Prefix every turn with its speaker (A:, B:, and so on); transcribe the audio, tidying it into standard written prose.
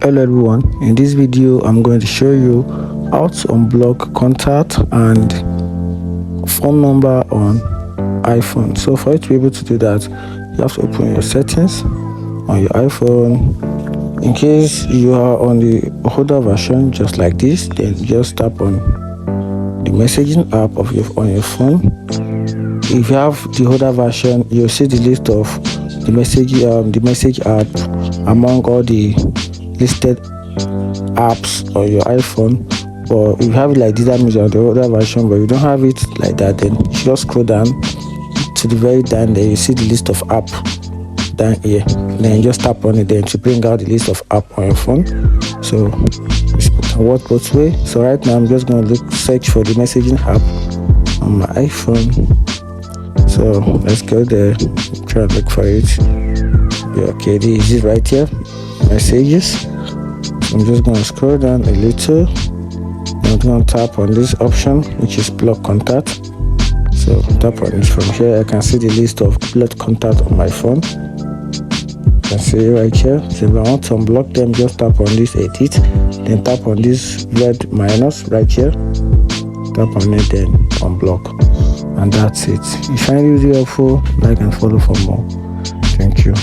A: Hello everyone, in this video I'm going to show you how to unblock contact and phone number on iPhone. So for you to be able to do that, you have to open your settings on your iPhone. In case you are on the older version just like this, then just tap on the messaging app on your phone. If you have the older version, you'll see the list of the message app among all the listed apps on your iPhone. Or if you have it like this, that means you're on the older version, but you don't have it like that, then you should just scroll down to the very down there. You see the list of app down here, then you just tap on it then to bring out the list of app on your phone. So it can work both ways. So right now I'm just going to search for the messaging app on my iPhone. So let's go there, try and look for it. Yeah, okay, this is right here, messages. I'm just going to scroll down a little. I'm going to tap on this option, which is block contact. So tap on it. From here I can see the list of block contact on my phone. You can see right here. So if I want to unblock them, just tap on this edit, then tap on this red minus right here, tap on it, then unblock, and that's it. If you find the video helpful, like and follow for more. Thank you.